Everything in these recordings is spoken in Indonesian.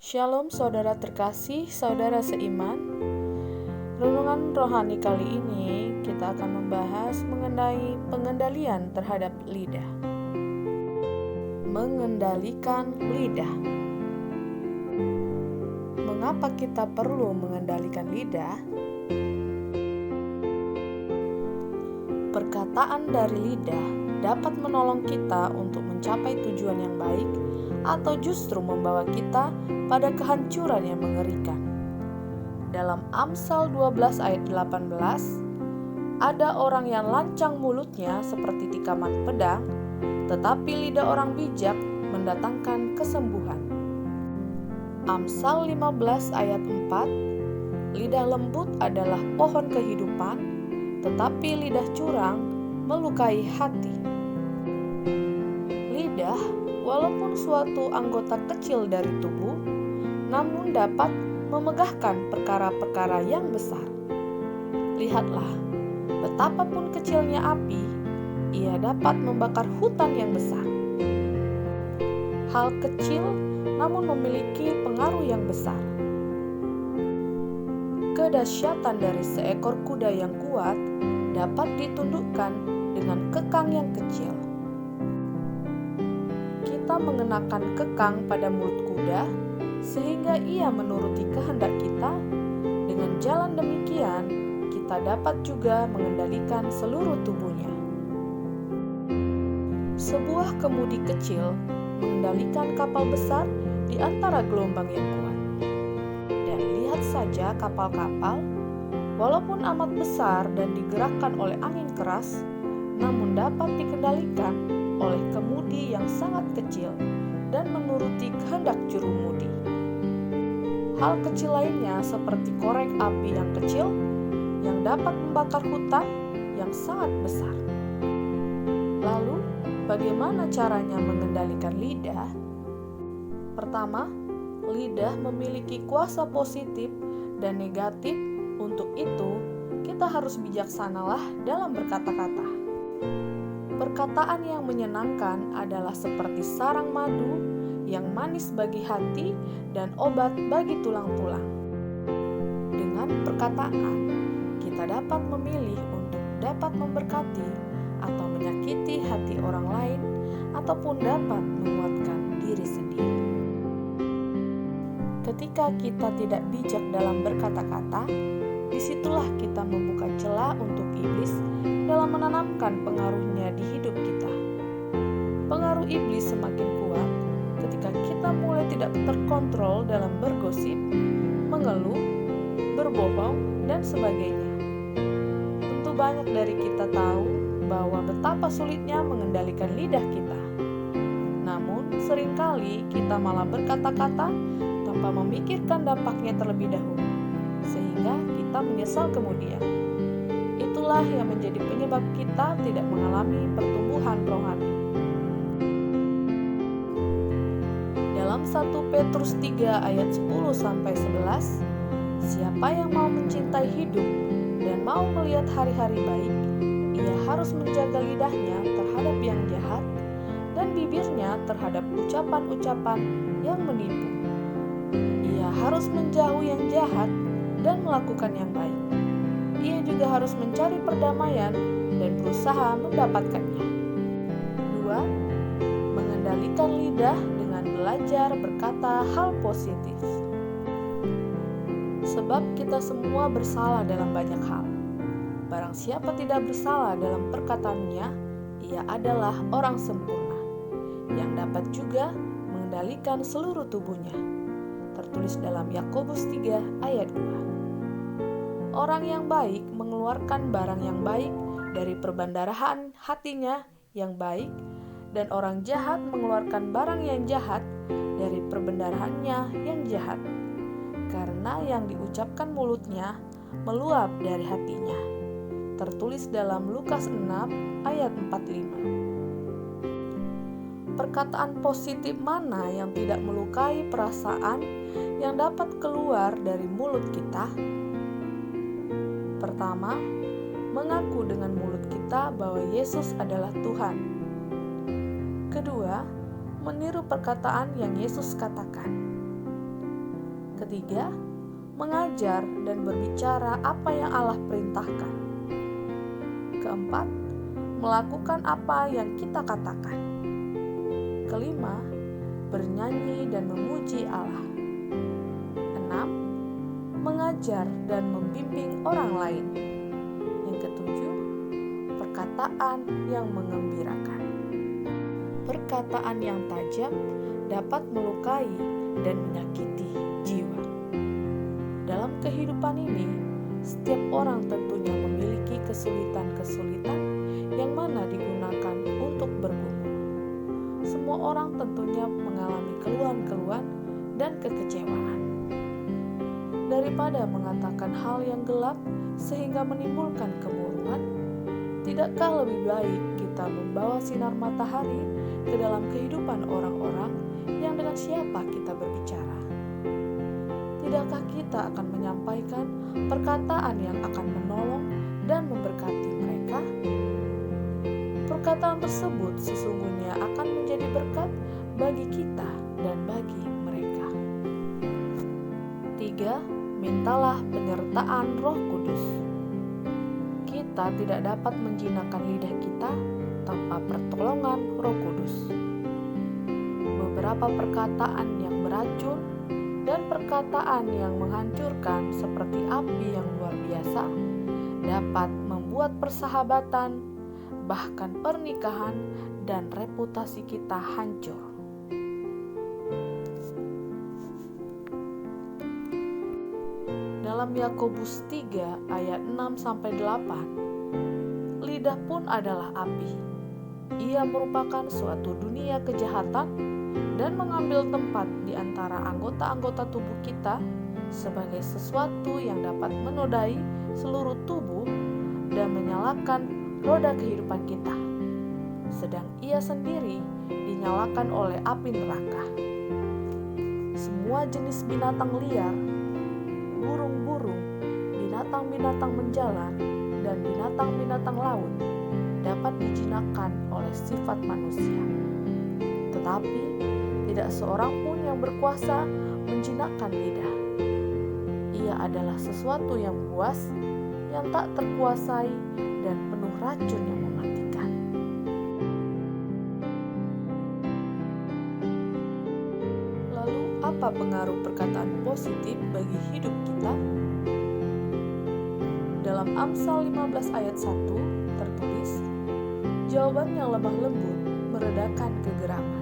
Shalom saudara terkasih, saudara seiman. Renungan rohani kali ini kita akan membahas mengenai pengendalian terhadap lidah. Mengendalikan lidah. Mengapa kita perlu mengendalikan lidah? Perkataan dari lidah dapat menolong kita untuk mencapai tujuan yang baik atau justru membawa kita pada kehancuran yang mengerikan. Dalam Amsal 12 ayat 18, ada orang yang lancang mulutnya seperti tikaman pedang, tetapi lidah orang bijak mendatangkan kesembuhan. Amsal 15 ayat 4, lidah lembut adalah pohon kehidupan, tetapi lidah curang melukai hati. Lidah, walaupun suatu anggota kecil dari tubuh, namun dapat memegahkan perkara-perkara yang besar. Lihatlah, betapapun kecilnya api, ia dapat membakar hutan yang besar. Hal kecil namun memiliki pengaruh yang besar. Kedahsyatan dari seekor kuda yang kuat dapat ditundukkan dengan kekang yang kecil. Kita mengenakan kekang pada mulut kuda sehingga ia menuruti kehendak kita. Dengan jalan demikian, kita dapat juga mengendalikan seluruh tubuhnya. Sebuah kemudi kecil mengendalikan kapal besar di antara gelombang yang kuat. Dan lihat saja kapal-kapal, walaupun amat besar dan digerakkan oleh angin keras, namun dapat dikendalikan oleh kemudi yang sangat kecil dan menuruti kehendak jurumudi. Hal kecil lainnya seperti korek api yang kecil yang dapat membakar hutan yang sangat besar. Lalu, bagaimana caranya mengendalikan lidah? Pertama, lidah memiliki kuasa positif dan negatif. Untuk itu, kita harus bijaksanalah dalam berkata-kata. Perkataan yang menyenangkan adalah seperti sarang madu yang manis bagi hati dan obat bagi tulang-tulang. Dengan perkataan, kita dapat memilih untuk dapat memberkati atau menyakiti hati orang lain ataupun dapat menguatkan diri sendiri. Ketika kita tidak bijak dalam berkata-kata, disitulah kita membuka celah untuk iblis dalam menanamkan pengaruhnya di hidup kita. Pengaruh iblis semakin kuat ketika kita mulai tidak terkontrol dalam bergosip, mengeluh, berbohong, dan sebagainya. Tentu banyak dari kita tahu bahwa betapa sulitnya mengendalikan lidah kita. Namun, seringkali kita malah berkata-kata tanpa memikirkan dampaknya terlebih dahulu, sehingga kita menyesal kemudian. Itulah yang menjadi penyebab kita tidak mengalami pertumbuhan rohani. Dalam 1 Petrus 3 ayat 10-11, siapa yang mau mencintai hidup dan mau melihat hari-hari baik, ia harus menjaga lidahnya terhadap yang jahat dan bibirnya terhadap ucapan-ucapan yang menipu. Ia harus menjauhi yang jahat dan melakukan yang baik. Ia juga harus mencari perdamaian dan berusaha mendapatkannya. 2. Mengendalikan lidah dengan belajar berkata hal positif. Sebab kita semua bersalah dalam banyak hal. Barang siapa tidak bersalah dalam perkataannya, ia adalah orang sempurna, yang dapat juga mengendalikan seluruh tubuhnya. Tertulis dalam Yakobus 3 ayat 2. Orang yang baik mengeluarkan barang yang baik dari perbandarahan hatinya yang baik, dan orang jahat mengeluarkan barang yang jahat dari perbandarahannya yang jahat. Karena yang diucapkan mulutnya meluap dari hatinya. Tertulis dalam Lukas 6 ayat 45. Perkataan positif mana yang tidak melukai perasaan yang dapat keluar dari mulut kita? Pertama, mengaku dengan mulut kita bahwa Yesus adalah Tuhan. Kedua, meniru perkataan yang Yesus katakan. Ketiga, mengajar dan berbicara apa yang Allah perintahkan. Keempat, melakukan apa yang kita katakan. Kelima, bernyanyi dan memuji Allah. Enam, mengajar dan membimbing orang lain. Yang ketujuh, perkataan yang mengembirakan. Perkataan yang tajam dapat melukai dan menyakiti jiwa. Dalam kehidupan ini, setiap orang tentunya memiliki kesulitan-kesulitan yang mana digunakan untuk bergumul. Semua orang tentunya mengalami keluhan-keluhan dan kekecewaan. Daripada mengatakan hal yang gelap sehingga menimbulkan kemurungan, tidakkah lebih baik kita membawa sinar matahari ke dalam kehidupan orang-orang yang dengan siapa kita berbicara? Tidakkah kita akan menyampaikan perkataan yang akan menolong dan memberkati mereka? Perkataan tersebut sesungguhnya akan menjadi berkat bagi kita dan bagi mereka. 3. Mintalah penyertaan Roh Kudus. Kita tidak dapat menjinakkan lidah kita tanpa pertolongan Roh Kudus. Beberapa perkataan yang beracun dan perkataan yang menghancurkan seperti api yang luar biasa dapat membuat persahabatan, bahkan pernikahan dan reputasi kita hancur. Dalam Yakobus 3 ayat 6-8, lidah pun adalah api. Ia merupakan suatu dunia kejahatan dan mengambil tempat di antara anggota-anggota tubuh kita sebagai sesuatu yang dapat menodai seluruh tubuh dan menyalakan roda kehidupan kita, sedang ia sendiri dinyalakan oleh api neraka. Semua jenis binatang liar, burung-burung, binatang-binatang menjalar, dan binatang-binatang laut dapat dijinakkan oleh sifat manusia. Tetapi tidak seorang pun yang berkuasa menjinakkan lidah. Ia adalah sesuatu yang buas, yang tak terkuasai, dan penuh racun yang mematikan. Lalu, apa pengaruh perkataan positif bagi hidup kita? Dalam Amsal 15 ayat 1 tertulis, jawaban yang lemah lembut meredakan kegeraman.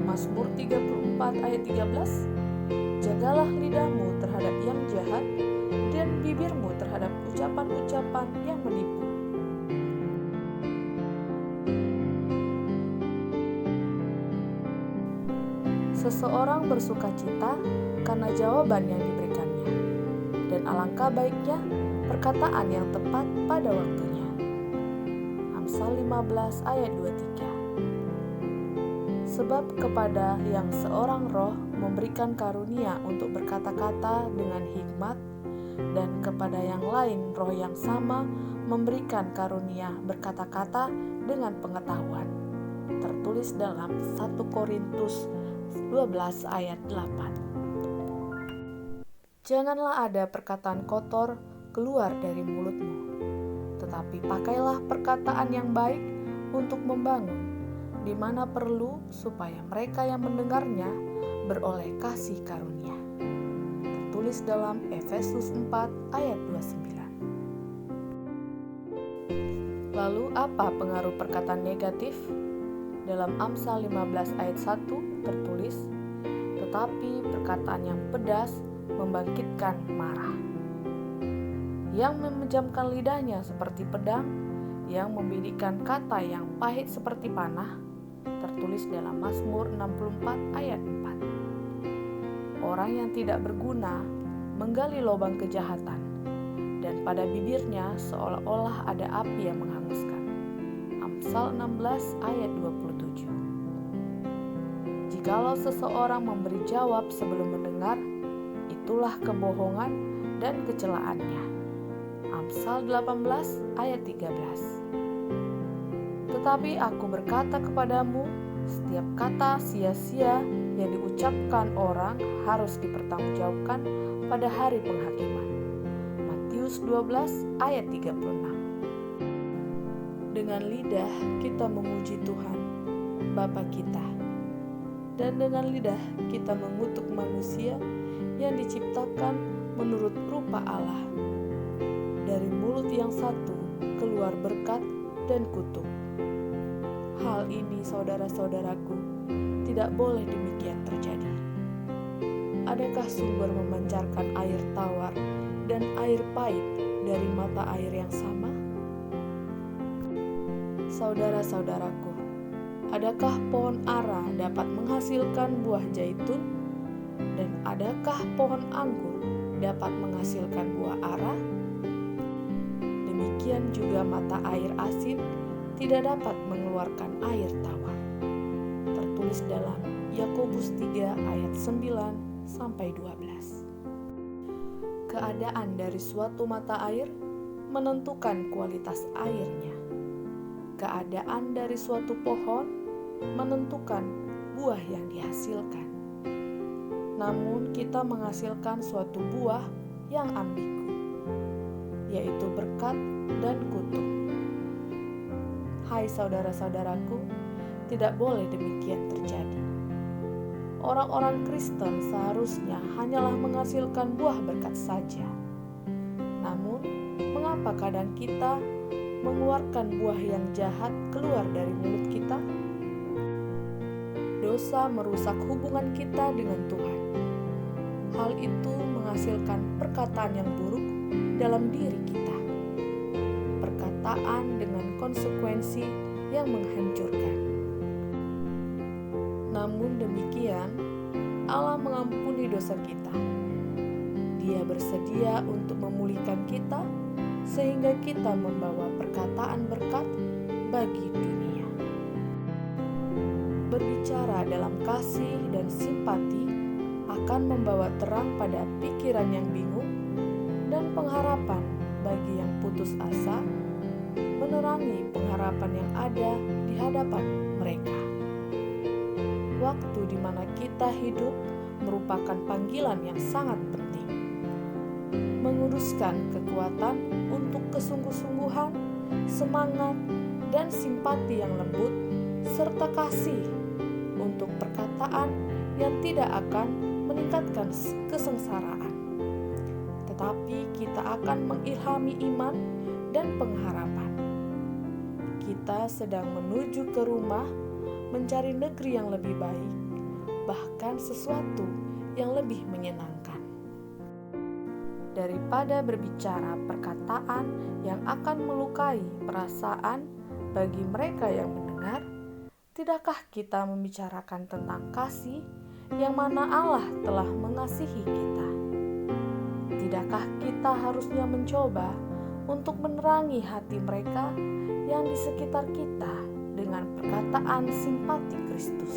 Mazmur 34 ayat 13, jagalah lidahmu terhadap yang jahat dan bibirmu terhadap ucapan-ucapan yang menipu. Seseorang bersukacita karena jawaban yang diberikannya, dan alangkah baiknya perkataan yang tepat pada waktunya. Amsal 15 ayat 23. Sebab kepada yang seorang roh memberikan karunia untuk berkata-kata dengan hikmat, dan kepada yang lain roh yang sama memberikan karunia berkata-kata dengan pengetahuan. Tertulis dalam 1 Korintus 12 ayat 8. Janganlah ada perkataan kotor keluar dari mulutmu, tetapi pakailah perkataan yang baik untuk membangun, di mana perlu, supaya mereka yang mendengarnya beroleh kasih karunia. Tertulis dalam Efesus 4 ayat 29. Lalu apa pengaruh perkataan negatif? Dalam Amsal 15 ayat 1 tertulis, tetapi perkataan yang pedas membangkitkan marah. Yang memejamkan lidahnya seperti pedang, yang membidikan kata yang pahit seperti panah, tertulis dalam Mazmur 64 ayat 4. Orang yang tidak berguna menggali lubang kejahatan, dan pada bibirnya seolah-olah ada api yang menghanguskan. Amsal 16 ayat 27. Jikalau seseorang memberi jawab sebelum mendengar, itulah kebohongan dan kecelaannya. Amsal 18 ayat 13. Tetapi aku berkata kepadamu, setiap kata sia-sia yang diucapkan orang harus dipertanggungjawabkan pada hari penghakiman. Matius 12 ayat 36. Dengan lidah kita memuji Tuhan, Bapa kita, dan dengan lidah kita mengutuk manusia yang diciptakan menurut rupa Allah. Dari mulut yang satu keluar berkat dan kutuk. Hal ini, saudara-saudaraku, tidak boleh demikian terjadi. Adakah sumber memancarkan air tawar dan air pahit dari mata air yang sama? Saudara-saudaraku, adakah pohon ara dapat menghasilkan buah zaitun? Dan adakah pohon anggur dapat menghasilkan buah ara? Demikian juga mata air asin tidak dapat mengeluarkan air tawar. Tertulis dalam Yakobus 3 ayat 9-12. Keadaan dari suatu mata air menentukan kualitas airnya. Keadaan dari suatu pohon menentukan buah yang dihasilkan. Namun kita menghasilkan suatu buah yang ambigu, yaitu berkat dan kutuk. Hai saudara-saudaraku, tidak boleh demikian terjadi. Orang-orang Kristen seharusnya hanyalah menghasilkan buah berkat saja. Namun, mengapa kadang kita mengeluarkan buah yang jahat keluar dari mulut kita? Dosa merusak hubungan kita dengan Tuhan. Hal itu menghasilkan perkataan yang buruk dalam diri kita. Perkataan dengan konsekuensi yang menghancurkan. Namun demikian, Allah mengampuni dosa kita. Dia bersedia untuk memulihkan kita sehingga kita membawa perkataan berkat bagi dunia. Berbicara dalam kasih dan simpati akan membawa terang pada pikiran yang bingung dan pengharapan bagi yang putus asa, menerangi pengharapan yang ada di hadapan mereka. Waktu di mana kita hidup merupakan panggilan yang sangat penting. Menguruskan kekuatan untuk kesungguh-sungguhan, semangat, dan simpati yang lembut, serta kasih untuk perkataan yang tidak akan meningkatkan kesengsaraan. Tetapi kita akan mengilhami iman dan pengharapan. Kita sedang menuju ke rumah, mencari negeri yang lebih baik, bahkan sesuatu yang lebih menyenangkan. Daripada berbicara perkataan yang akan melukai perasaan bagi mereka yang mendengar, tidakkah kita membicarakan tentang kasih yang mana Allah telah mengasihi kita? Tidakkah kita harusnya mencoba untuk menerangi hati mereka yang di sekitar kita dengan perkataan simpati Kristus?